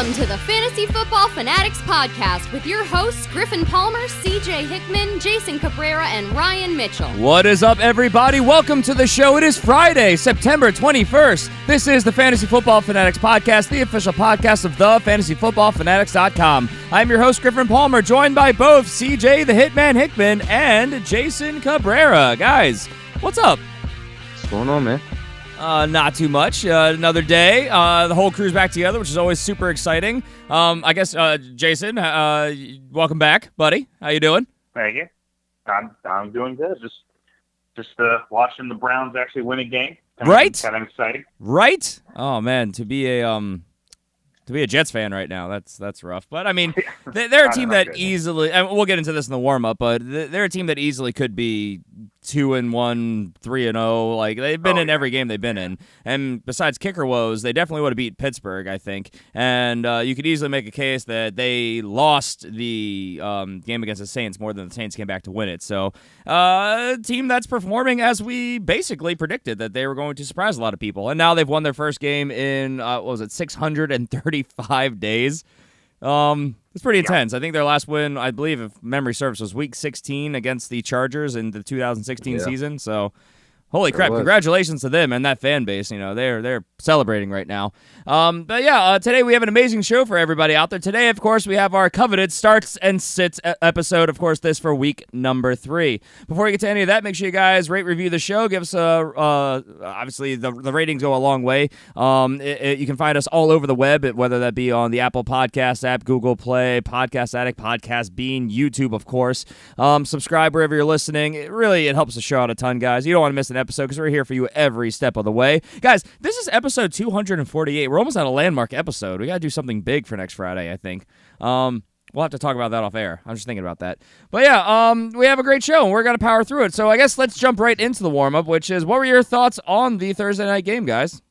Welcome to the Fantasy Football Fanatics podcast with your hosts Griffin Palmer, CJ Hickman, Jason Cabrera, and Ryan Mitchell. What is up, everybody? Welcome to the show. It is Friday, September 21st. This is the Fantasy Football Fanatics podcast, the official podcast of thefantasyfootballfanatics.com. I'm your host, Griffin Palmer, joined by both CJ the Hitman Hickman and Jason Cabrera. Guys, what's up? What's going on, man? Not too much. Another day. The whole crew's back together, which is always super exciting. I guess, Jason, welcome back, buddy. How you doing? Thank you. I'm doing good. Just watching the Browns actually win a game. Right? Kind of exciting. Right? Oh man, to be a Jets fan right now, that's rough. But I mean, they're a team that easily, and we'll get into this in the warm up, but they're a team that easily could be 2-1, 3-0. Like they've been in every game they've been in. And besides kicker woes, they definitely would have beat Pittsburgh, I think. And you could easily make a case that they lost the game against the Saints more than the Saints came back to win it. So a team that's performing as we basically predicted that they were going to surprise a lot of people. And now they've won their first game in 635 days. It's pretty intense. I think their last win, I believe, if memory serves, was Week 16 against the Chargers in the 2016 season. So, holy crap! Congratulations to them and that fan base. You know, they're celebrating right now. But yeah, today we have an amazing show for everybody out there. Today, of course, we have our coveted starts and sits episode. Of course, this for week number 3. Before we get to any of that, make sure you guys rate, review the show. Give us obviously the ratings go a long way. You can find us all over the web, whether that be on the Apple Podcast app, Google Play, Podcast Addict, Podcast Bean, YouTube, of course. Subscribe wherever you're listening. It helps the show out a ton, guys. You don't want to miss an episode because we're here for you every step of the way. Guys, this is episode 248. We're almost at a landmark episode. We got to do something big for next Friday, I think. We'll have to talk about that off air. I'm just thinking about that. But yeah, we have a great show, and we're going to power through it. So I guess let's jump right into the warm-up, which is, what were your thoughts on the Thursday night game, guys?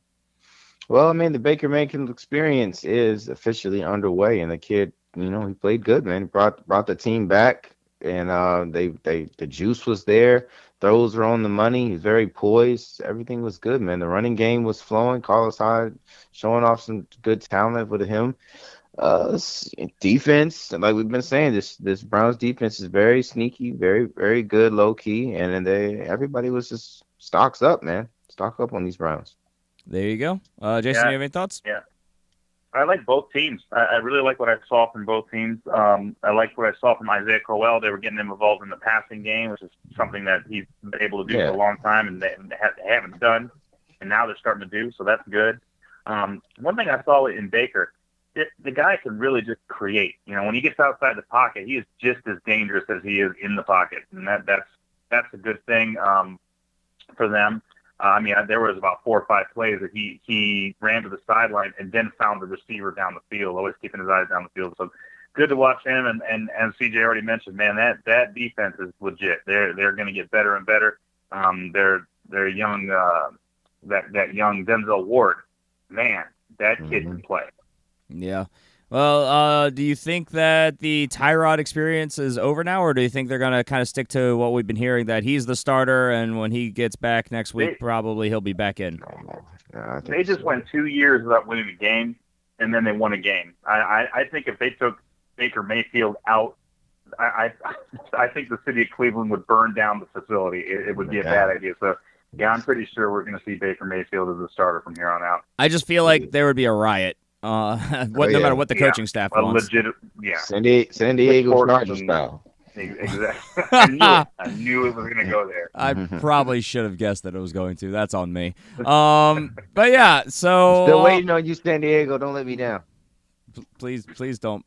Well, I mean, the Baker Mayfield experience is officially underway, and the kid, he played good, man. He brought the team back, and the juice was there. Throws were on the money. He's very poised. Everything was good, man. The running game was flowing. Carlos Hyde showing off some good talent with him. Defense, like we've been saying, this Browns defense is very sneaky, very, very good, low key, and then everybody was just stocks up, man. Stock up on these Browns. There you go. Jason, you have any thoughts? Yeah. I like both teams. I really like what I saw from both teams. I like what I saw from Isaiah Crowell. They were getting him involved in the passing game, which is something that he's been able to do for a long time, and they haven't done, and now they're starting to do, so that's good. One thing I saw in Baker, the guy can really just create. When he gets outside the pocket, he is just as dangerous as he is in the pocket, and that's a good thing for them. There was about 4 or 5 plays that he ran to the sideline and then found the receiver down the field, always keeping his eyes down the field. So good to watch him. And CJ already mentioned, man, that defense is legit. They're going to get better and better. They're young. That young Denzel Ward, man, that kid can play. Yeah. Well, do you think that the Tyrod experience is over now, or do you think they're going to kind of stick to what we've been hearing, that he's the starter, and when he gets back next week, probably he'll be back in? They just went 2 years without winning a game, and then they won a game. I think if they took Baker Mayfield out, I think the city of Cleveland would burn down the facility. It would be a bad idea. So, yeah, I'm pretty sure we're going to see Baker Mayfield as a starter from here on out. I just feel like there would be a riet. No matter what the coaching staff wants. San Diego Chargers style. Exactly. I knew it was going to go there. I probably should have guessed that it was going to. That's on me. But yeah, so still waiting on you, San Diego. Don't let me down. Please don't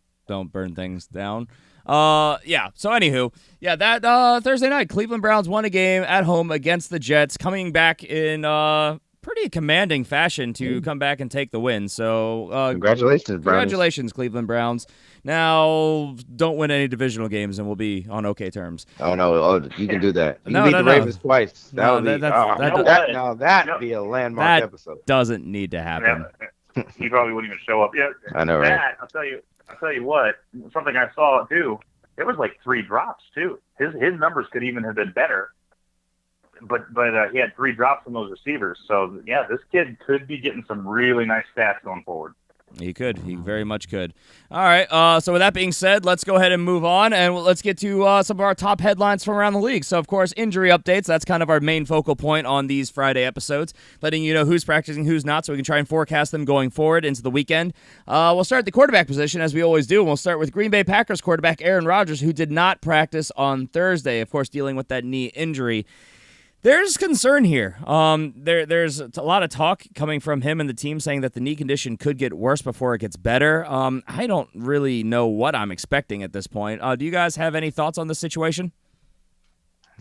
burn things down. Yeah. So anywho, that Thursday night, Cleveland Browns won a game at home against the Jets, coming back in pretty commanding fashion to come back and take the win. So congratulations, Browns. Congratulations, Cleveland Browns. Now, don't win any divisional games and we'll be on okay terms. Oh, no. You can do that. You beat the Ravens twice. That'd be a landmark episode. Doesn't need to happen. Yeah. He probably wouldn't even show up. Yeah, I know, right? I'll tell you what, something I saw, too, it was like 3 drops, too. His numbers could even have been better. But he had 3 drops from those receivers. So, yeah, this kid could be getting some really nice stats going forward. He could. He very much could. All right. So with that being said, let's go ahead and move on, and let's get to some of our top headlines from around the league. So, of course, injury updates. That's kind of our main focal point on these Friday episodes, letting you know who's practicing, who's not, so we can try and forecast them going forward into the weekend. We'll start at the quarterback position, as we always do, and we'll start with Green Bay Packers quarterback Aaron Rodgers, who did not practice on Thursday, of course, dealing with that knee injury. There's concern here. There's a lot of talk coming from him and the team saying that the knee condition could get worse before it gets better. I don't really know what I'm expecting at this point. Do you guys have any thoughts on this situation?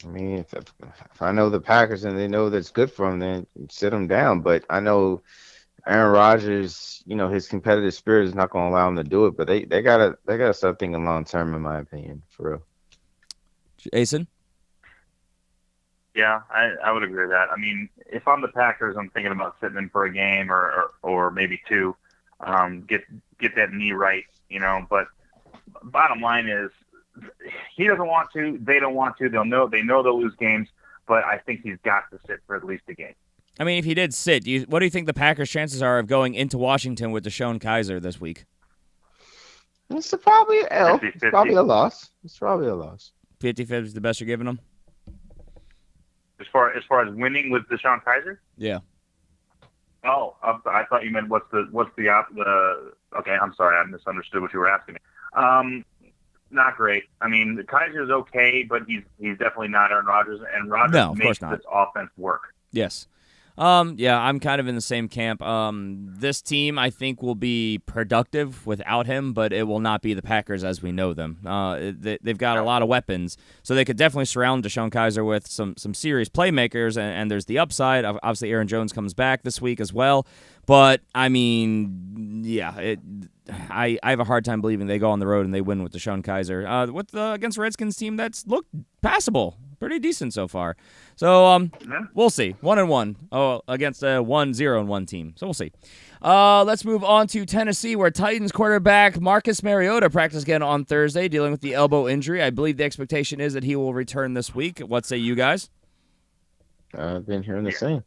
I mean, if I know the Packers and they know that's good for them, then sit them down. But I know Aaron Rodgers, his competitive spirit is not going to allow him to do it. But they gotta start thinking long term, in my opinion, for real. Jason? Yeah, I would agree with that. I mean, if I'm the Packers, I'm thinking about sitting in for a game or maybe two, get that knee right, But bottom line is, he doesn't want to. They don't want to. They know they'll lose games, but I think he's got to sit for at least a game. I mean, if he did sit, what do you think the Packers' chances are of going into Washington with Deshaun Kaiser this week? It's probably an L. 50-50. It's probably a loss. 50-50 is the best you're giving them? As far as winning with Deshaun Kaiser? Yeah. Oh, I thought you meant what's the okay, I'm sorry, I misunderstood what you were asking me. Not great. I mean, Kaiser's okay, but he's definitely not Aaron Rodgers, and Rodgers makes this offense work. Yes. Yeah, I'm kind of in the same camp. This team, I think, will be productive without him, but it will not be the Packers as we know them. They've got a lot of weapons, so they could definitely surround Deshaun Kaiser with some serious playmakers, and there's the upside. Obviously, Aaron Jones comes back this week as well. But, I mean, yeah, I have a hard time believing they go on the road and they win with Deshaun Kaiser. Against the Redskins team that's looked passable, pretty decent so far. So we'll see. 1-1 against a 1-0-1 team. So we'll see. Let's move on to Tennessee, where Titans quarterback Marcus Mariota practiced again on Thursday, dealing with the elbow injury. I believe the expectation is that he will return this week. What say you guys? I've been hearing the same.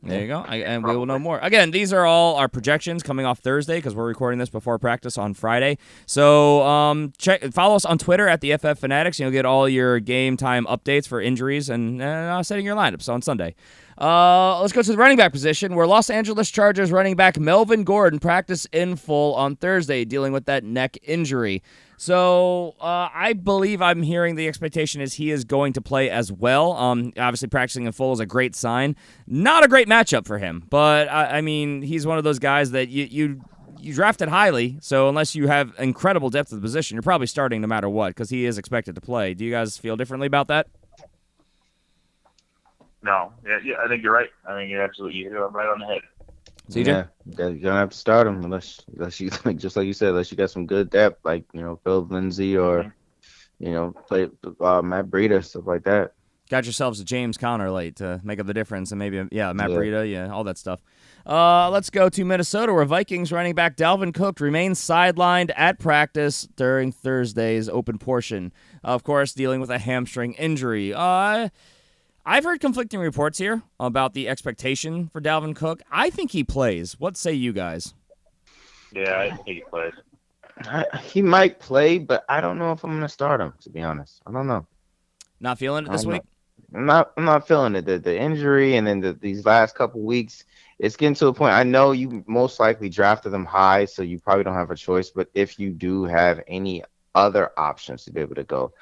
There you go, and we will know more. Again, these are all our projections coming off Thursday because we're recording this before practice on Friday. So follow us on Twitter at the FF Fanatics, and you'll get all your game time updates for injuries and setting your lineups on Sunday. Let's go to the running back position, where Los Angeles Chargers running back Melvin Gordon practiced in full on Thursday, dealing with that neck injury. So I believe I'm hearing the expectation is he is going to play as well. Obviously, practicing in full is a great sign. Not a great matchup for him, but I mean, he's one of those guys that you drafted highly. So unless you have incredible depth of the position, you're probably starting no matter what because he is expected to play. Do you guys feel differently about that? No, yeah, I think you're right. I think you hit it right on the head. CJ? Yeah, you don't have to start him unless you just like you said, unless you got some good depth, like Phil Lindsay or play Matt Breida, stuff like that. Got yourselves a James Conner late to make up the difference, and maybe Matt Breida, all that stuff. Let's go to Minnesota, where Vikings running back Dalvin Cook remains sidelined at practice during Thursday's open portion. Of course, dealing with a hamstring injury. I've heard conflicting reports here about the expectation for Dalvin Cook. I think he plays. What say you guys? Yeah, I think he plays. He might play, but I don't know if I'm going to start him, to be honest. I don't know. Not feeling it this week? I'm not feeling it. The injury and then these last couple weeks, it's getting to a point. I know you most likely drafted them high, so you probably don't have a choice. But if you do have any other options to be able to go,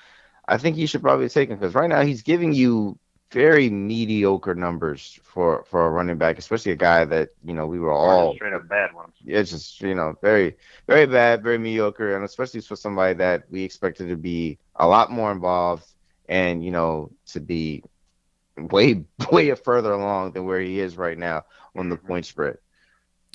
I think you should probably take him because right now he's giving you very mediocre numbers for a running back, especially a guy that we were all straight up bad ones. Yeah, just very, very bad, very mediocre, and especially for somebody that we expected to be a lot more involved and to be way further along than where he is right now on the point spread.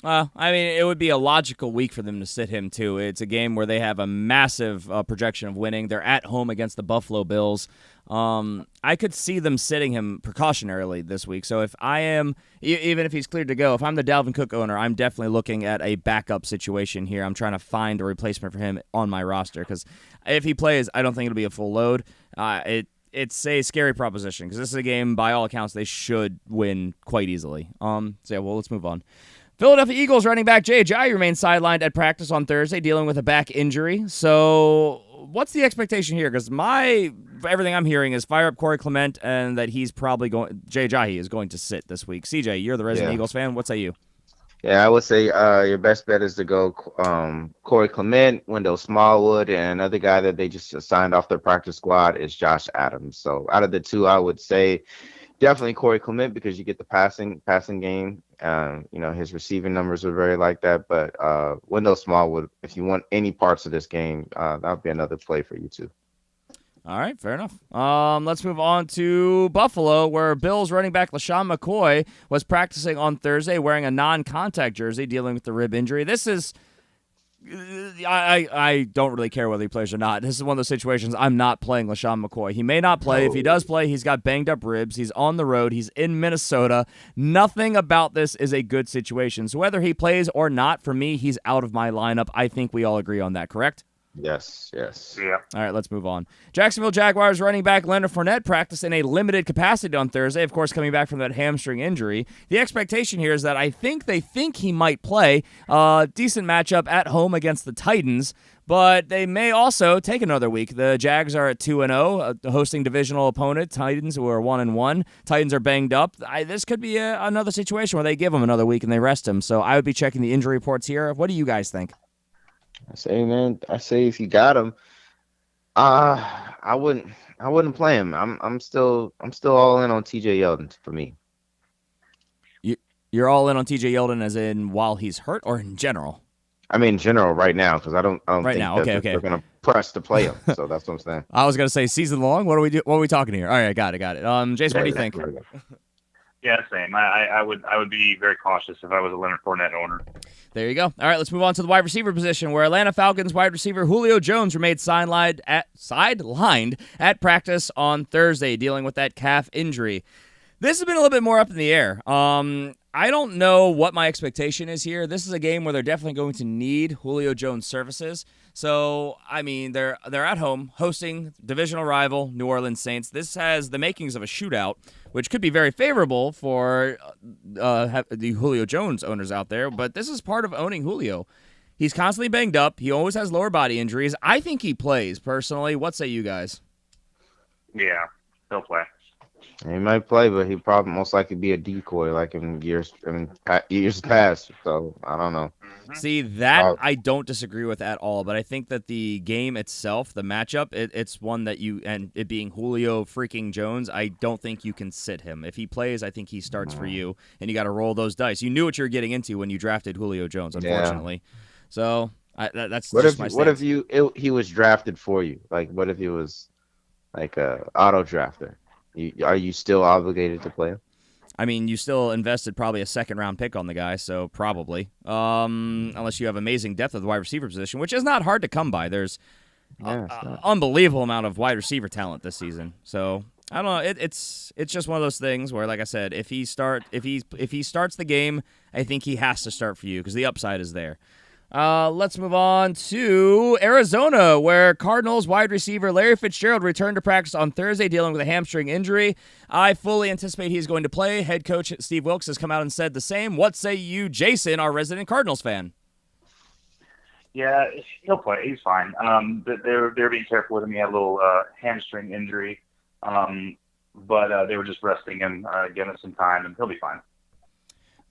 I mean, it would be a logical week for them to sit him, too. It's a game where they have a massive projection of winning. They're at home against the Buffalo Bills. I could see them sitting him precautionarily this week. So if I am, even if he's cleared to go, if I'm the Dalvin Cook owner, I'm definitely looking at a backup situation here. I'm trying to find a replacement for him on my roster because if he plays, I don't think it'll be a full load. It's a scary proposition because this is a game, by all accounts, they should win quite easily. Let's move on. Philadelphia Eagles running back Jay Ajayi remains sidelined at practice on Thursday, dealing with a back injury. So what's the expectation here? Because everything I'm hearing is fire up Corey Clement and that he's probably Jay Ajayi is going to sit this week. CJ, you're the resident Eagles fan. What say you? Yeah, I would say your best bet is to go Corey Clement, Wendell Smallwood, and another guy that they just signed off their practice squad is Josh Adams. So out of the two, I would say definitely Corey Clement because you get the passing game. His receiving numbers are very like that. But Wendell Smallwood, if you want any parts of this game, that would be another play for you too. All right, fair enough. Let's move on to Buffalo, where Bills running back LaShawn McCoy was practicing on Thursday wearing a non-contact jersey, dealing with the rib injury. This is, I don't really care whether he plays or not. This is one of those situations I'm not playing LaShawn McCoy. He may not play. If he does play, he's got banged up ribs. He's on the road. He's in Minnesota. Nothing about this is a good situation. So whether he plays or not, for me, he's out of my lineup. I think we all agree on that, correct? Yes. Yeah. All right, let's move on. Jacksonville Jaguars running back Leonard Fournette practiced in a limited capacity on Thursday, of course, coming back from that hamstring injury. The expectation here is that they think he might play. Decent matchup at home against the Titans, but they may also take another week. The Jags are at 2-0, hosting divisional opponent Titans, who are 1-1. Titans are banged up. This could be another situation where they give him another week and they rest him. So I would be checking the injury reports here. What do you guys think? I say if you got him, I wouldn't play him. I'm still all in on TJ Yeldon for me. You're all in on TJ Yeldon as in while he's hurt or in general? I mean in general right now because I don't right think now. Okay. They're gonna press to play him. So that's what I'm saying. I was gonna say season long. What are we talking here? All right, got it. Jason, what do you think? Yeah, same. I would be very cautious if I was a Leonard Fournette owner. There you go. All right, let's move on to the wide receiver position, where Atlanta Falcons wide receiver Julio Jones remained sidelined at practice on Thursday, dealing with that calf injury. This has been a little bit more up in the air. I don't know what my expectation is here. This is a game where they're definitely going to need Julio Jones' services. So, I mean, they're at home hosting divisional rival New Orleans Saints. This has the makings of a shootout, which could be very favorable for the Julio Jones owners out there. But this is part of owning Julio. He's constantly banged up. He always has lower body injuries. I think he plays, personally. What say you guys? Yeah, he'll play. He might play, but he probably most likely be a decoy like in years past. So I don't know. See, that I don't disagree with at all, but I think that the game itself, the matchup, it's one that and it being Julio freaking Jones, I don't think you can sit him. If he plays, I think he starts for you, and you got to roll those dice. You knew what you were getting into when you drafted Julio Jones, unfortunately. Yeah. So that's what just if my stance. What if he was drafted for you? Like, what if he was like a auto drafter? Are you still obligated to play him? I mean, you still invested probably a second-round pick on the guy, so probably. Unless you have amazing depth of the wide receiver position, which is not hard to come by. There's unbelievable amount of wide receiver talent this season. So I don't know. It's just one of those things where, like I said, if he starts the game, I think he has to start for you because the upside is there. Let's move on to Arizona, where Cardinals wide receiver Larry Fitzgerald returned to practice on Thursday dealing with a hamstring injury. I fully anticipate he's going to play. Head coach Steve Wilkes has come out and said the same. What say you, Jason, our resident Cardinals fan? Yeah, he'll play. He's fine. They're being careful with him. He had a little hamstring injury, but they were just resting him, giving him some time, and he'll be fine.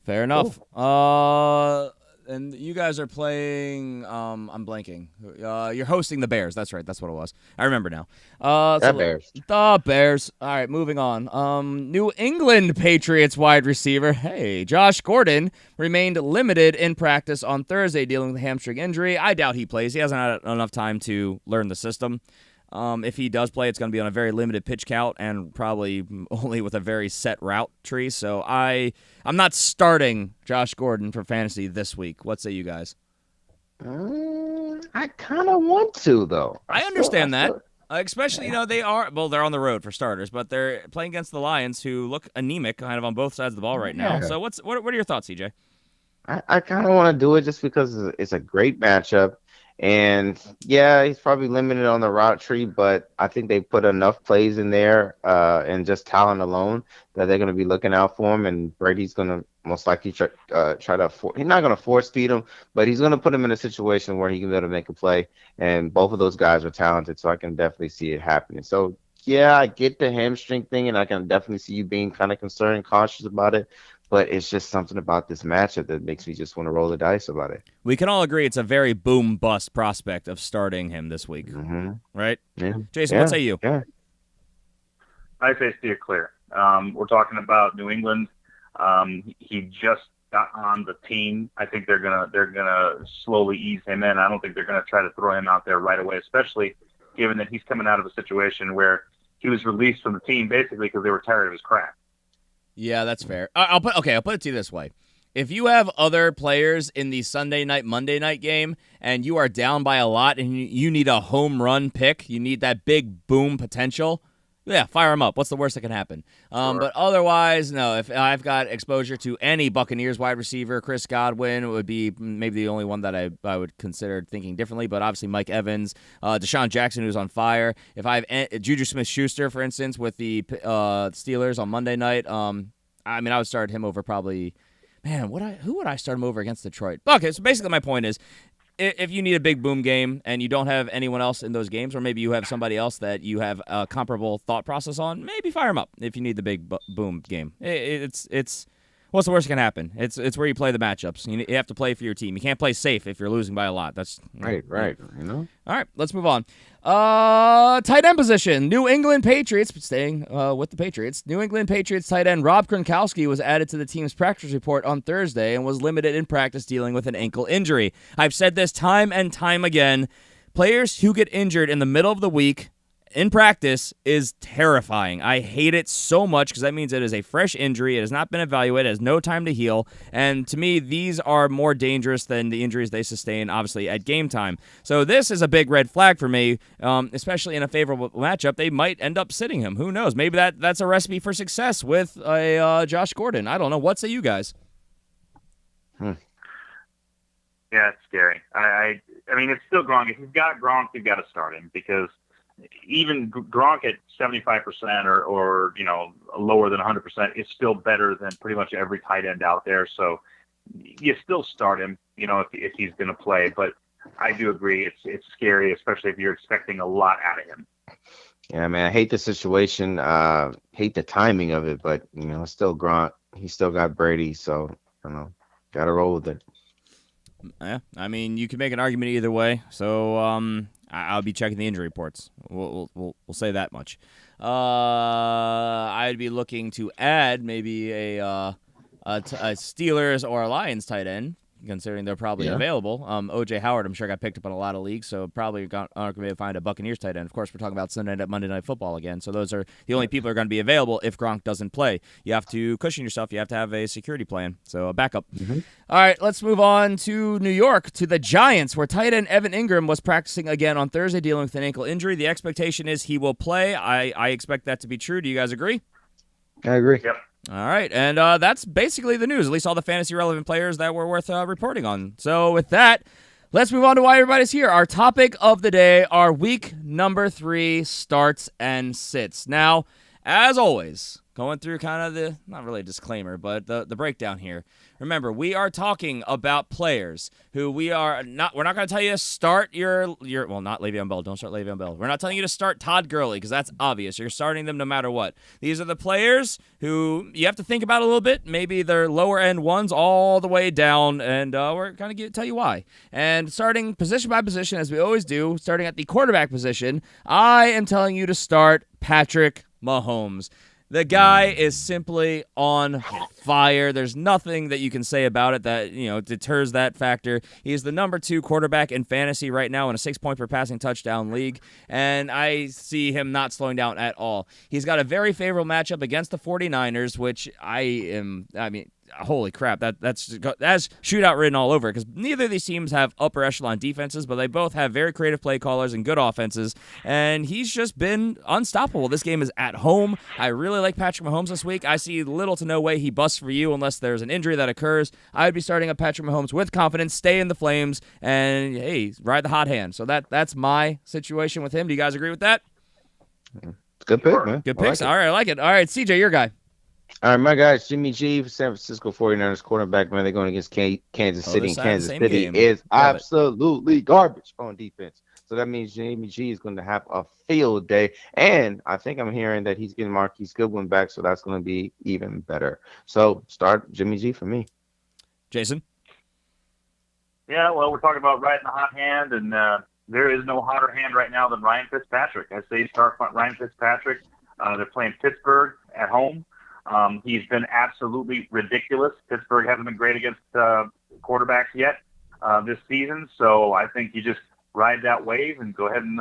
Fair enough. Cool. And you guys are playing, I'm blanking. You're hosting the Bears. That's right. That's what it was. I remember now. Bears. The Bears. All right, moving on. New England Patriots wide receiver, Josh Gordon, remained limited in practice on Thursday dealing with a hamstring injury. I doubt he plays. He hasn't had enough time to learn the system. If he does play, it's going to be on a very limited pitch count and probably only with a very set route tree. So I'm not starting Josh Gordon for fantasy this week. What say you guys? I kind of want to, though. I understand that. Especially, they're on the road for starters, but they're playing against the Lions, who look anemic kind of on both sides of the ball right now. So what are your thoughts, CJ? I kind of want to do it just because it's a great matchup. And, yeah, he's probably limited on the route tree, but I think they put enough plays in there and just talent alone that they're going to be looking out for him, and Brady's going to most likely try to he's not going to force feed him, but he's going to put him in a situation where he can be able to make a play. And both of those guys are talented, so I can definitely see it happening. So yeah, I get the hamstring thing, and I can definitely see you being kind of concerned and cautious about it. But it's just something about this matchup that makes me just want to roll the dice about it. We can all agree it's a very boom bust prospect of starting him this week, right? Yeah. Jason, what say you? Yeah. I say steer clear. We're talking about New England. He just got on the team. I think they're gonna slowly ease him in. I don't think they're gonna try to throw him out there right away, especially given that he's coming out of a situation where he was released from the team basically because they were tired of his crap. Yeah, that's fair. I'll put it to you this way. If you have other players in the Sunday night, Monday night game, and you are down by a lot and you need a home run pick, you need that big boom potential, yeah, fire him up. What's the worst that can happen? Sure. But otherwise, no. If I've got exposure to any Buccaneers wide receiver, Chris Godwin would be maybe the only one that I would consider thinking differently. But obviously, Mike Evans, Deshaun Jackson, who's on fire. If I have Juju Smith-Schuster, for instance, with the Steelers on Monday night, I would start him over probably. Man, who would I start him over against Detroit? Okay, so basically my point is, if you need a big boom game and you don't have anyone else in those games, or maybe you have somebody else that you have a comparable thought process on, maybe fire him up if you need the big boom game. It's what's the worst that can happen? It's where you play the matchups. You have to play for your team. You can't play safe if you're losing by a lot. That's right. All right, let's move on. Tight end position. New England Patriots, staying with the Patriots. New England Patriots tight end Rob Gronkowski was added to the team's practice report on Thursday and was limited in practice dealing with an ankle injury. I've said this time and time again. Players who get injured in the middle of the week in practice is terrifying. I hate it so much because that means it is a fresh injury. It has not been evaluated. It has no time to heal. And to me, these are more dangerous than the injuries they sustain, obviously, at game time. So this is a big red flag for me, especially in a favorable matchup. They might end up sitting him. Who knows? Maybe that's a recipe for success with a Josh Gordon. I don't know. What say you guys? Yeah, it's scary. I mean, it's still Gronk. If you've got Gronk, you've got to start him because even Gronk at 75% or lower than 100% is still better than pretty much every tight end out there. So you still start him, if he's going to play. But I do agree it's scary, especially if you're expecting a lot out of him. Yeah, man, I hate the situation. Hate the timing of it, but it's still Gronk. He's still got Brady, so got to roll with it. Yeah, I mean, you can make an argument either way. So I'll be checking the injury reports. We'll say that much. I'd be looking to add maybe a Steelers or a Lions tight end, considering they're probably available. O.J. Howard, I'm sure, got picked up in a lot of leagues, so probably aren't going to be able to find a Buccaneers tight end. Of course, we're talking about Sunday night, Monday Night Football again, so those are the only people who are going to be available if Gronk doesn't play. You have to cushion yourself. You have to have a security plan, so a backup. Mm-hmm. All right, let's move on to New York, to the Giants, where tight end Evan Ingram was practicing again on Thursday, dealing with an ankle injury. The expectation is he will play. I expect that to be true. Do you guys agree? I agree. Yep. All right, and that's basically the news, at least all the fantasy-relevant players that were worth reporting on. So with that, let's move on to why everybody's here. Our topic of the day, our week number 3 starts and sits. Now, as always, going through kind of the, not really a disclaimer, but the breakdown here. Remember, we are talking about players who we're not going to tell you to start your not Le'Veon Bell. Don't start Le'Veon Bell. We're not telling you to start Todd Gurley because that's obvious. You're starting them no matter what. These are the players who you have to think about a little bit. Maybe they're lower end ones all the way down, and we're going to tell you why. And starting position by position, as we always do, starting at the quarterback position, I am telling you to start Patrick Mahomes. The guy is simply on fire. There's nothing that you can say about it that, deters that factor. He's the number 2 quarterback in fantasy right now in a 6-point per passing touchdown league, and I see him not slowing down at all. He's got a very favorable matchup against the 49ers, which holy crap, that's shootout written all over, because neither of these teams have upper echelon defenses, but they both have very creative play callers and good offenses, and he's just been unstoppable. This game is at home. I really like Patrick Mahomes this week. I see little to no way he busts for you unless there's an injury that occurs. I would be starting up Patrick Mahomes with confidence, stay in the flames, and hey, ride the hot hand. So that's my situation with him. Do you guys agree with that? Good pick, man. Good picks. All right, I like it. All right, CJ, your guy. All right, my guy, Jimmy G for San Francisco 49ers quarterback, man. They're going against Kansas City, and Kansas City is absolutely garbage on defense. So that means Jimmy G is going to have a field day. And I think I'm hearing that he's getting Marquise Goodwin back, so that's going to be even better. So start Jimmy G for me. Jason? Yeah, well, we're talking about riding the hot hand, and there is no hotter hand right now than Ryan Fitzpatrick. I say start Ryan Fitzpatrick. They're playing Pittsburgh at home. He's been absolutely ridiculous. Pittsburgh hasn't been great against quarterbacks yet this season, so I think you just ride that wave and go ahead and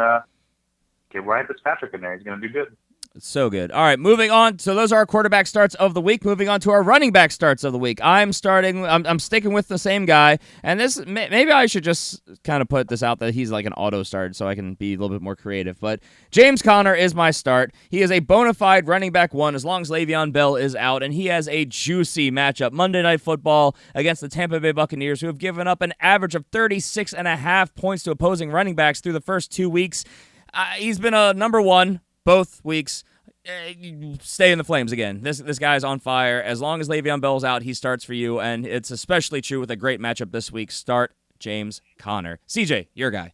get Ryan Fitzpatrick in there. He's going to do good. So good. All right, moving on. So those are our quarterback starts of the week. Moving on to our running back starts of the week. I'm sticking with the same guy, and this maybe I should just kind of put this out that he's like an auto start so I can be a little bit more creative. But James Conner is my start. He is a bona fide running back one as long as Le'Veon Bell is out, and he has a juicy matchup Monday Night Football against the Tampa Bay Buccaneers, who have given up an average of 36.5 points to opposing running backs through the first 2 weeks. He's been a number one both weeks. Stay in the flames again. This guy's on fire. As long as Le'Veon Bell's out, he starts for you, and it's especially true with a great matchup this week. Start James Conner. CJ, your guy.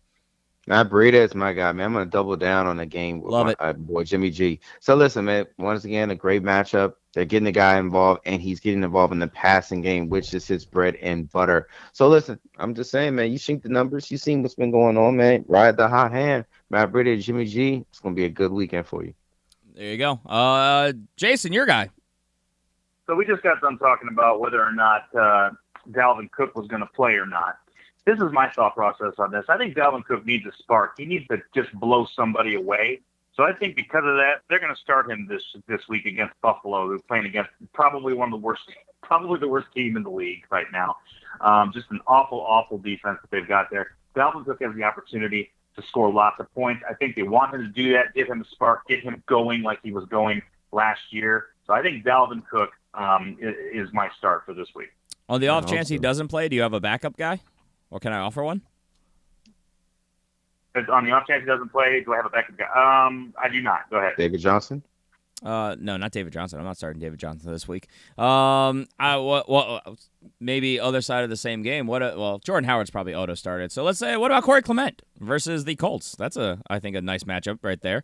Matt Breida is my guy, man. I'm going to double down on the game with my boy Jimmy G. So listen, man, once again, a great matchup. They're getting the guy involved, and he's getting involved in the passing game, which is his bread and butter. So listen, I'm just saying, man, you seen the numbers. You seen what's been going on, man. Ride the hot hand. Matt Breida, Jimmy G, it's going to be a good weekend for you. There you go. Jason, your guy. So we just got done talking about whether or not Dalvin Cook was going to play or not. This is my thought process on this. I think Dalvin Cook needs a spark. He needs to just blow somebody away. So I think because of that, they're going to start him this week against Buffalo, who's playing against probably the worst team in the league right now. Just an awful defense that they've got there. Dalvin Cook has the opportunity to score lots of points. I think they want him to do that, give him a spark, get him going like he was going last year. So I think Dalvin Cook is my start for this week. On the off chance he doesn't play, do you have a backup guy? Or can I offer one? On the off chance he doesn't play, do I have a backup guy? I do not. Go ahead. David Johnson? No, not David Johnson. I'm not starting David Johnson this week. Maybe other side of the same game. Jordan Howard's probably auto started. So let's say, what about Corey Clement versus the Colts? That's I think a nice matchup right there.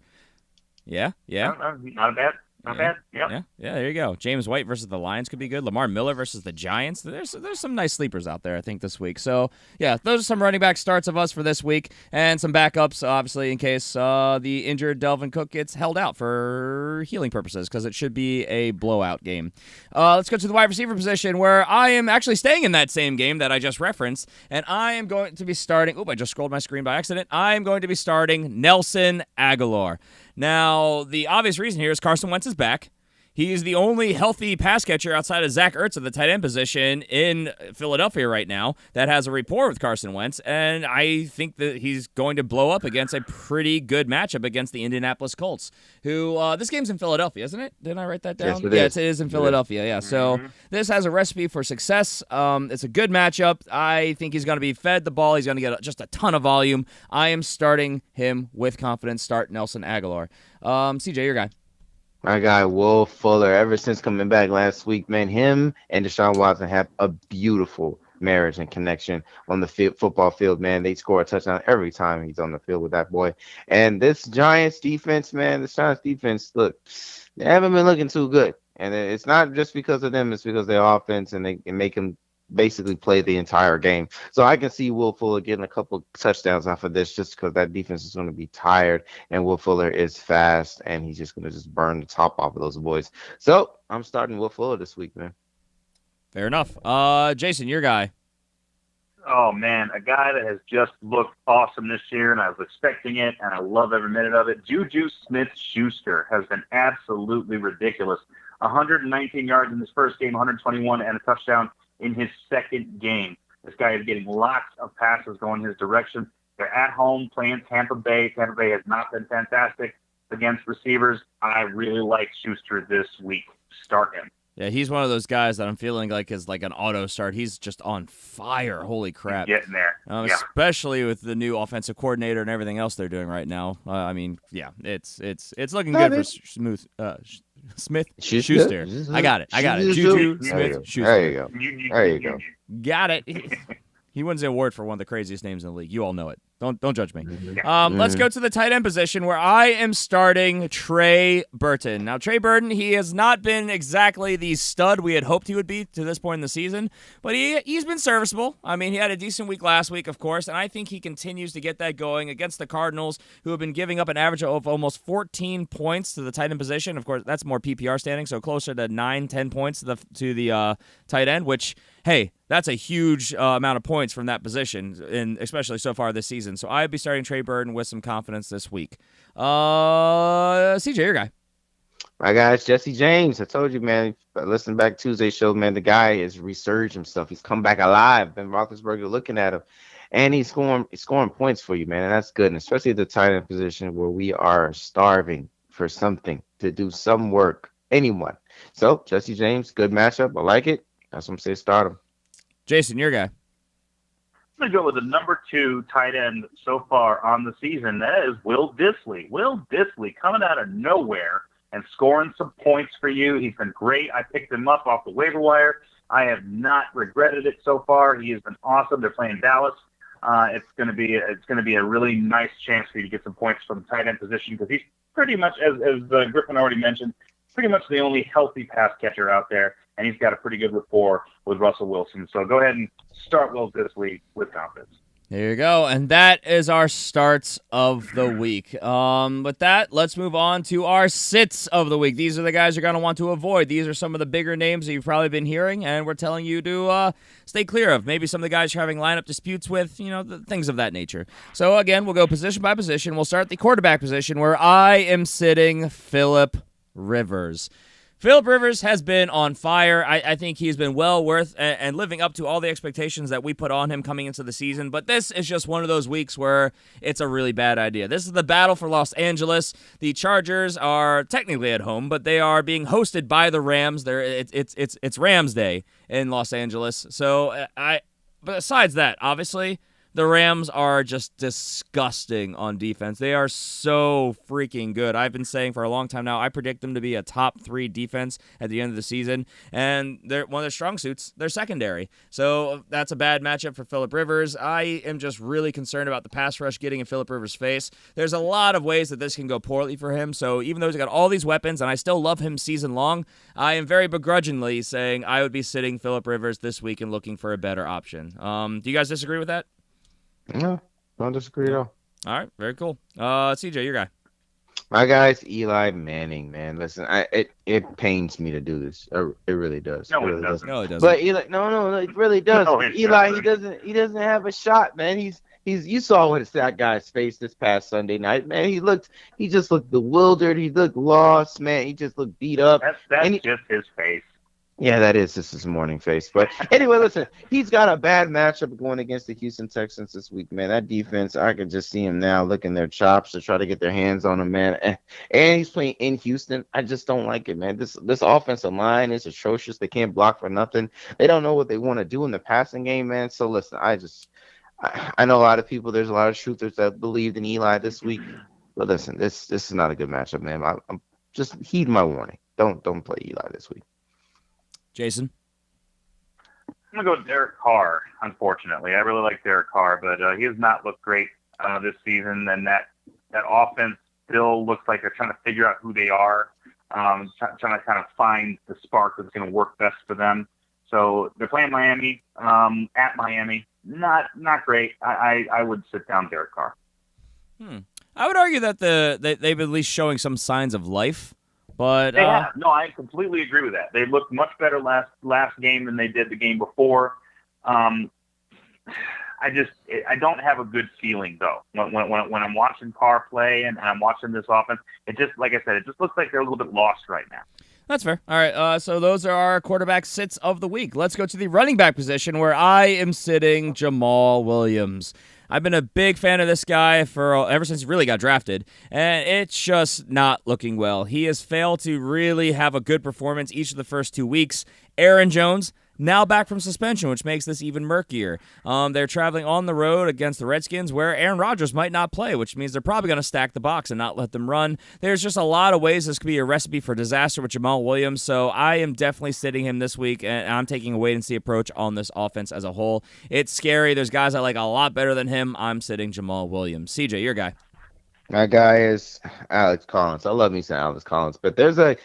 Yeah. Not bad. Not bad. Yep. Yeah. There you go. James White versus the Lions could be good. Lamar Miller versus the Giants. There's some nice sleepers out there, I think, this week. So yeah, those are some running back starts of us for this week, and some backups, obviously, in case the injured Dalvin Cook gets held out for healing purposes, because it should be a blowout game. Let's go to the wide receiver position, where I am actually staying in that same game that I just referenced, and I am going to be starting. I just scrolled my screen by accident. I am going to be starting Nelson Agholor. Now, the obvious reason here is Carson Wentz is back. He is the only healthy pass catcher outside of Zach Ertz at the tight end position in Philadelphia right now that has a rapport with Carson Wentz, and I think that he's going to blow up against a pretty good matchup against the Indianapolis Colts, who this game's in Philadelphia, isn't it? Didn't I write that down? Yes, it is in Philadelphia, yeah. So this has a recipe for success. It's a good matchup. I think he's going to be fed the ball. He's going to get just a ton of volume. I am starting him with confidence. Start Nelson Agholor. CJ, your guy. My guy, Will Fuller, ever since coming back last week, man, him and Deshaun Watson have a beautiful marriage and connection on the football field, man. They score a touchdown every time he's on the field with that boy. And this Giants defense, look, they haven't been looking too good. And it's not just because of them, it's because of their offense, and they can make them basically play the entire game. So I can see Will Fuller getting a couple touchdowns off of this, just because that defense is going to be tired, and Will Fuller is fast, and he's just going to just burn the top off of those boys. So I'm starting Will Fuller this week, man. Fair enough. Jason, your guy. Oh, man, a guy that has just looked awesome this year, and I was expecting it, and I love every minute of it. Juju Smith-Schuster has been absolutely ridiculous. 119 yards in his first game, 121, and a touchdown in his second game. This guy is getting lots of passes going his direction. They're at home playing Tampa Bay. Tampa Bay has not been fantastic against receivers. I really like Schuster this week. Start him. Yeah, he's one of those guys that I'm feeling like is like an auto start. He's just on fire. Holy crap. He's getting there. Especially with the new offensive coordinator and everything else they're doing right now. It's looking good for Smith-Schuster. I got it. Juju Smith-Schuster. There you go. There you go. Got it. He wins the award for one of the craziest names in the league. You all know it. Don't judge me. Let's go to the tight end position where I am starting Trey Burton. Now, Trey Burton, he has not been exactly the stud we had hoped he would be to this point in the season, but he's been serviceable. I mean, he had a decent week last week, of course, and I think he continues to get that going against the Cardinals, who have been giving up an average of almost 14 points to the tight end position. Of course, that's more PPR standing, so closer to 9-10 points to the tight end, which, hey, that's a huge amount of points from that position, and especially so far this season. So I'd be starting Trey Burton with some confidence this week. CJ, your guy. My guy is Jesse James. I told you, man. Listen back Tuesday's show, man. The guy has resurged himself. He's come back alive. Ben Roethlisberger looking at him, and he's scoring points for you, man. And that's good, and especially at the tight end position where we are starving for something to do some work. Anyone. So Jesse James, good matchup. I like it. That's what I'm saying. Start him. Jason, your guy. I'm going to go with the number 2 tight end so far on the season. That is Will Dissly. Will Dissly coming out of nowhere and scoring some points for you. He's been great. I picked him up off the waiver wire. I have not regretted it so far. He has been awesome. They're playing Dallas. It's going to be a really nice chance for you to get some points from the tight end position because he's pretty much, as Griffin already mentioned, pretty much the only healthy pass catcher out there, and he's got a pretty good rapport with Russell Wilson. So go ahead and start Will Dissly with confidence. There you go, and that is our starts of the week. With that, let's move on to our sits of the week. These are the guys you're going to want to avoid. These are some of the bigger names that you've probably been hearing, and we're telling you to stay clear of. Maybe some of the guys you're having lineup disputes with, things of that nature. So, again, we'll go position by position. We'll start at the quarterback position where I am sitting Phillip Rivers. Phillip Rivers has been on fire. I think he's been well worth and living up to all the expectations that we put on him coming into the season. But this is just one of those weeks where it's a really bad idea. This is the battle for Los Angeles. The Chargers are technically at home, but they are being hosted by the Rams. It's Rams Day in Los Angeles. So but besides that, obviously, the Rams are just disgusting on defense. They are so freaking good. I've been saying for a long time now, I predict them to be a top 3 defense at the end of the season. And one of their strong suits, they're secondary. So that's a bad matchup for Phillip Rivers. I am just really concerned about the pass rush getting in Phillip Rivers' face. There's a lot of ways that this can go poorly for him. So even though he's got all these weapons, and I still love him season long, I am very begrudgingly saying I would be sitting Phillip Rivers this week and looking for a better option. Do you guys disagree with that? No, don't disagree at all. All right, very cool. CJ, your guy. My guy's Eli Manning, man. Listen, it pains me to do this. It really does. No, it doesn't. No, it doesn't. But Eli, no, it really does. No, Eli, he doesn't have a shot, man. He's you saw what that guy's face this past Sunday night, man. He just looked bewildered. He looked lost, man. He just looked beat up. That's just his face. Yeah, that is just his morning face. But anyway, listen, he's got a bad matchup going against the Houston Texans this week, man. That defense, I can just see him now licking their chops to try to get their hands on him, man. And he's playing in Houston. I just don't like it, man. This offensive line is atrocious. They can't block for nothing. They don't know what they want to do in the passing game, man. So listen, I know a lot of people. There's a lot of truthers that believed in Eli this week. But listen, this is not a good matchup, man. I'm just heed my warning. Don't play Eli this week. Jason? I'm going to go with Derek Carr, unfortunately. I really like Derek Carr, but he has not looked great this season, and that offense still looks like they're trying to figure out who they are, trying to kind of find the spark that's going to work best for them. So they're playing Miami, at Miami. Not great. I would sit down Derek Carr. I would argue that they've at least showing some signs of life. But no, I completely agree with that. They looked much better last game than they did the game before. I don't have a good feeling though when I'm watching Carr play and I'm watching this offense. It just, like I said, it just looks like they're a little bit lost right now. That's fair. All right, so those are our quarterback sits of the week. Let's go to the running back position where I am sitting Jamal Williams. I've been a big fan of this guy ever since he really got drafted, and it's just not looking well. He has failed to really have a good performance each of the first 2 weeks. Aaron Jones now back from suspension, which makes this even murkier. They're traveling on the road against the Redskins, where Aaron Rodgers might not play, which means they're probably going to stack the box and not let them run. There's just a lot of ways this could be a recipe for disaster with Jamal Williams, so I am definitely sitting him this week, and I'm taking a wait-and-see approach on this offense as a whole. It's scary. There's guys I like a lot better than him. I'm sitting Jamal Williams. CJ, your guy. My guy is Alex Collins. I love me some Alex Collins, but there's a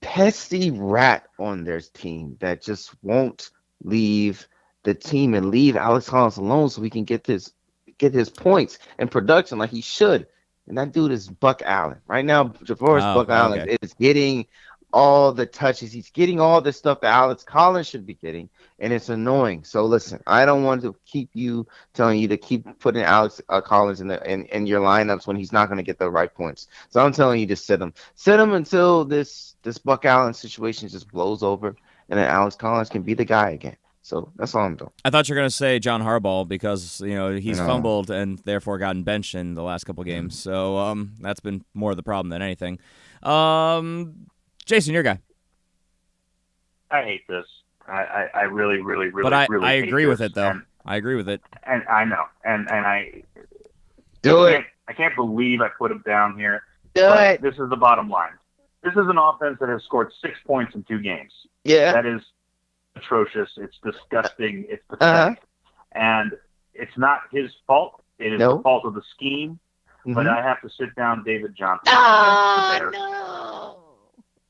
pesky rat on their team that just won't leave the team and leave Alex Collins alone so we can get his points and production like he should. And that dude is Buck Allen. Right now, Javoris Buck Allen is getting all the touches. He's getting all the stuff that Alex Collins should be getting, and it's annoying. So listen, I don't want to keep telling you to keep putting Alex Collins in your lineups when he's not going to get the right points. So I'm telling you to sit him until this Buck Allen situation just blows over, and then Alex Collins can be the guy again. So that's all I'm doing. I thought you were going to say John Harbaugh because he's fumbled and therefore gotten benched in the last couple games. So that's been more of the problem than anything. Jason, your guy. I hate this. I really, really, really, but I really agree hate with this. it, though. And, I agree with it. And I know. And I do it. I can't believe I put him down here. Do it. This is the bottom line. This is an offense that has scored 6 points in 2 games. Yeah. That is atrocious. It's disgusting. It's pathetic. And it's not his fault. It is the fault of the scheme. Mm-hmm. But I have to sit down David Johnson.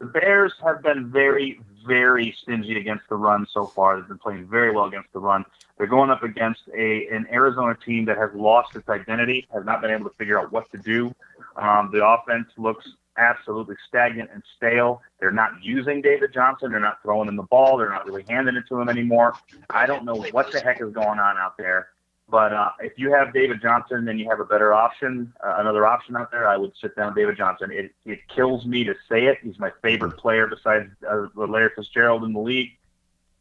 The Bears have been very, very stingy against the run so far. They've been playing very well against the run. They're going up against an Arizona team that has lost its identity, has not been able to figure out what to do. The offense looks absolutely stagnant and stale. They're not using David Johnson. They're not throwing him the ball. They're not really handing it to him anymore. I don't know what the heck is going on out there. But if you have David Johnson, then you have a better option, another option out there. I would sit down David Johnson. It kills me to say it. He's my favorite player besides Larry Fitzgerald in the league.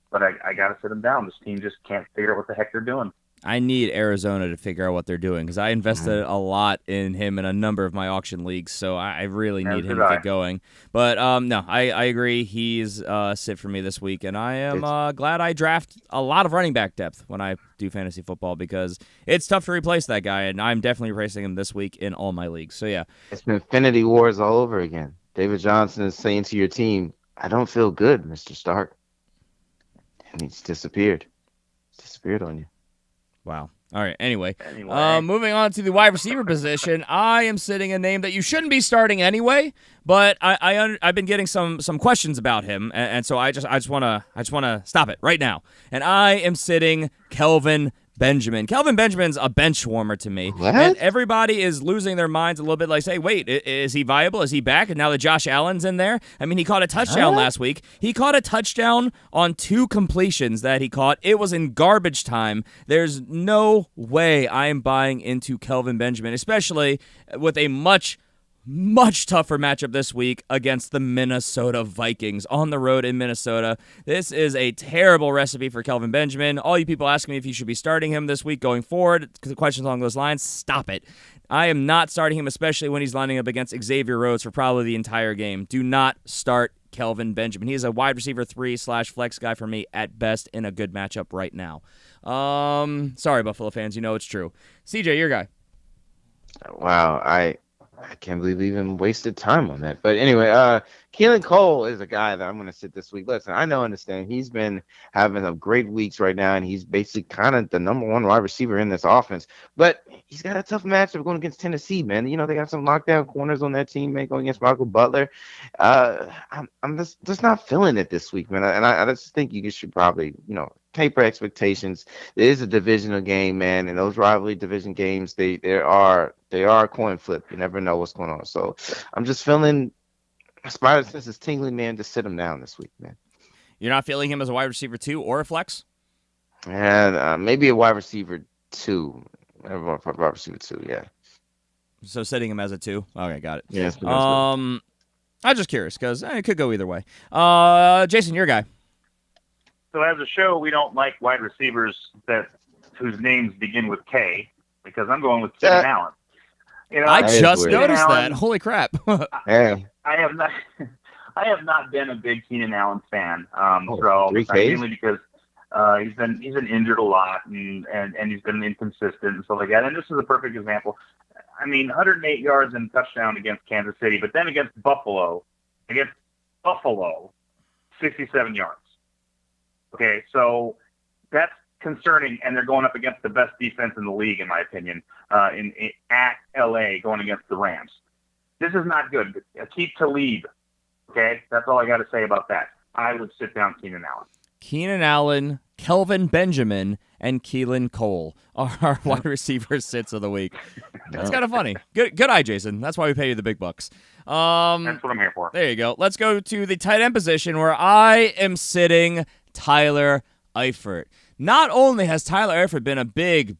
But I got to sit him down. This team just can't figure out what the heck they're doing. I need Arizona to figure out what they're doing because I invested a lot in him in a number of my auction leagues, so I really need him to get going. But no, I agree. He's sit for me this week, and I am glad I draft a lot of running back depth when I do fantasy football because it's tough to replace that guy, and I'm definitely replacing him this week in all my leagues. So yeah, it's Infinity Wars all over again. David Johnson is saying to your team, "I don't feel good, Mr. Stark," and he's disappeared. He's disappeared on you. Wow. All right. Anyway, moving on to the wide receiver position, I am sitting a name that you shouldn't be starting anyway, but I've been getting some questions about him, and so I just want to stop it right now. And I am sitting Kelvin Benjamin. Kelvin Benjamin's a bench warmer to me. What? And everybody is losing their minds a little bit like, say, wait, is he viable? Is he back? And now that Josh Allen's in there? I mean, he caught a touchdown last week. He caught a touchdown on 2 completions that he caught. It was in garbage time. There's no way I am buying into Kelvin Benjamin, especially with a much tougher matchup this week against the Minnesota Vikings on the road in Minnesota. This is a terrible recipe for Kelvin Benjamin. All you people asking me if you should be starting him this week going forward, questions along those lines, stop it. I am not starting him, especially when he's lining up against Xavier Rhodes for probably the entire game. Do not start Kelvin Benjamin. He is a wide receiver 3/flex guy for me at best in a good matchup right now. Sorry, Buffalo fans. You know it's true. CJ, your guy. Wow, I can't believe we even wasted time on that. But anyway, Keelan Cole is a guy that I'm going to sit this week. Listen, I understand. He's been having some great weeks right now, and he's basically kind of the number 1 wide receiver in this offense. But he's got a tough matchup going against Tennessee, man. They got some lockdown corners on that team, man, going against Michael Butler. I'm just not feeling it this week, man. And I just think you should probably, taper expectations. It is a divisional game, man, and those rivalry division games, they are a coin flip. You never know what's going on. So I'm just feeling my spider sense is tingling, man. Just sit him down this week, man. You're not feeling him as a wide receiver 2 or a flex? And maybe a wide receiver 2. Wide receiver 2, yeah. So setting him as a 2. Okay, got it. Yeah. I'm just curious because it could go either way. Jason, your guy. So as a show, we don't like wide receivers whose names begin with K because I'm going with Keenan Allen. I just noticed that. Holy crap! Yeah. I I have not been a big Keenan Allen fan. Mainly because he's been injured a lot and he's been inconsistent and stuff like that. And this is a perfect example. I mean, 108 yards and touchdown against Kansas City, but then against Buffalo, 67 yards. Okay, so that's concerning, and they're going up against the best defense in the league, in my opinion, at LA going against the Rams. This is not good. Keep Talib. Okay, that's all I got to say about that. I would sit down Keenan Allen. Keenan Allen, Kelvin Benjamin, and Keelan Cole are our wide receiver sits of the week. That's kind of funny. Good eye, Jason. That's why we pay you the big bucks. That's what I'm here for. There you go. Let's go to the tight end position where I am sitting Tyler Eifert. Not only has Tyler Eifert been a big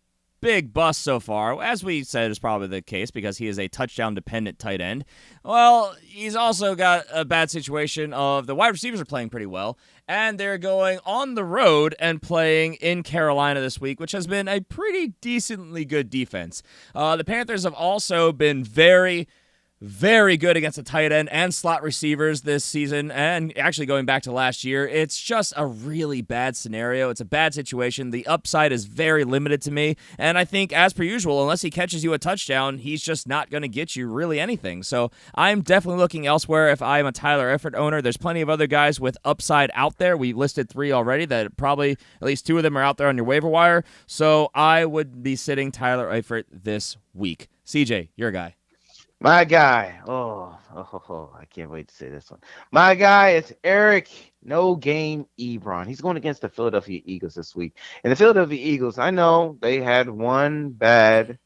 bust so far, as we said is probably the case because he is a touchdown-dependent tight end, well, he's also got a bad situation of the wide receivers are playing pretty well, and they're going on the road and playing in Carolina this week, which has been a pretty decently good defense. The Panthers have also been very good against the tight end and slot receivers this season, and actually going back to last year. It's just a really bad scenario. It's a bad situation. The upside is very limited to me, and I think, as per usual, unless he catches you a touchdown, he's just not going to get you really anything. So I'm definitely looking elsewhere if I'm a Tyler Eifert owner. There's plenty of other guys with upside out there. We listed 3 already that probably at least 2 of them are out there on your waiver wire. So I would be sitting Tyler Eifert this week. CJ, your guy. My guy, I can't wait to say this one. My guy is Eric No Game Ebron. He's going against the Philadelphia Eagles this week. And the Philadelphia Eagles, I know they had one bad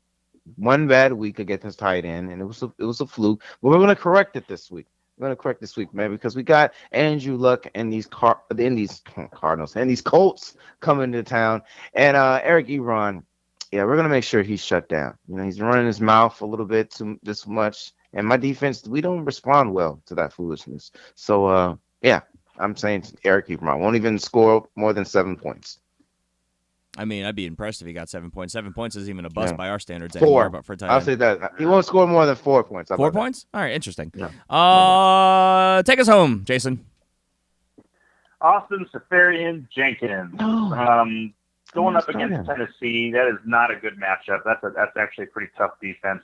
week against tight end, and it was a fluke. But we're going to correct it this week. We're going to correct this week, man, because we got Andrew Luck and these Cardinals and these Colts coming to town. And Eric Ebron, yeah, we're going to make sure he's shut down. You know, he's running his mouth a little bit too this much. And my defense, we don't respond well to that foolishness. So, I'm saying Eric Ebron won't even score more than 7 points. I mean, I'd be impressed if he got 7 points. 7 points isn't even a bust by our standards anymore. But for tight end. I'll say that. He won't score more than 4 points. 4 points? All right, interesting. Yeah. Take us home, Jason. Austin Seferian Jenkins. Going up against Tennessee, that is not a good matchup. That's actually a pretty tough defense.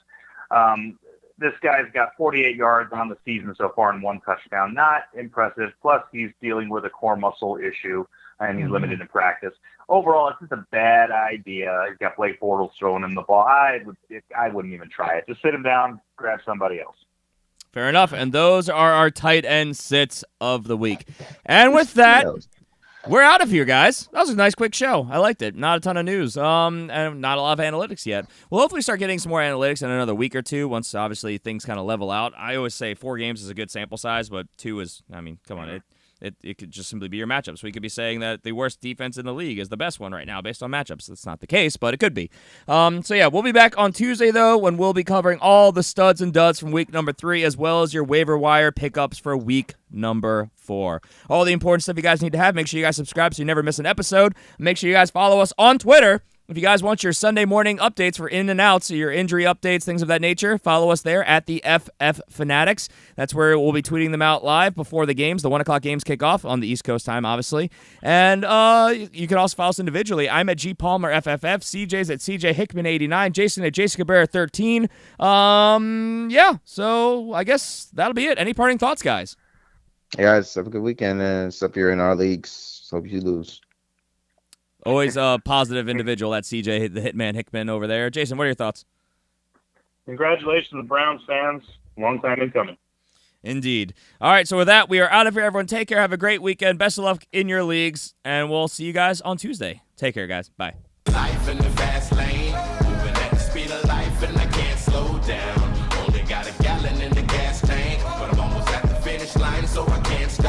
This guy's got 48 yards on the season so far and 1 touchdown. Not impressive. Plus, he's dealing with a core muscle issue, and he's limited in practice. Overall, it's just a bad idea. He's got Blake Bortles throwing him the ball. I wouldn't even try it. Just sit him down, grab somebody else. Fair enough. And those are our tight end sits of the week. And with that, we're out of here, guys. That was a nice, quick show. I liked it. Not a ton of news. And not a lot of analytics yet. We'll hopefully start getting some more analytics in another week or 2 once, obviously, things kind of level out. I always say 4 games is a good sample size, but 2 is, I mean, come on. It could just simply be your matchups. We could be saying that the worst defense in the league is the best one right now based on matchups. That's not the case, but it could be. We'll be back on Tuesday, though, when we'll be covering all the studs and duds from week number 3, as well as your waiver wire pickups for week number 4. All the important stuff you guys need to have. Make sure you guys subscribe so you never miss an episode. Make sure you guys follow us on Twitter. If you guys want your Sunday morning updates for in and outs, your injury updates, things of that nature, follow us there at the FF Fanatics. That's where we'll be tweeting them out live before the games. The 1 o'clock games kick off on the East Coast time, obviously. And you can also follow us individually. I'm at G Palmer FFF. CJ's at CJ Hickman 89. Jason at Jason Cabrera 13. So I guess that'll be it. Any parting thoughts, guys? Hey guys, have a good weekend. If you're in our leagues, hope you lose. Always a positive individual, that CJ, the Hitman Hickman over there. Jason, what are your thoughts? Congratulations to the Browns fans. Long time in coming. Indeed. All right, so with that, we are out of here. Everyone, take care. Have a great weekend. Best of luck in your leagues, and we'll see you guys on Tuesday. Take care, guys. Bye. Life in the fast lane, moving at the speed of life, and I can't slow down. Only got a gallon in the gas tank, but I'm almost at the finish line, so I can't stop.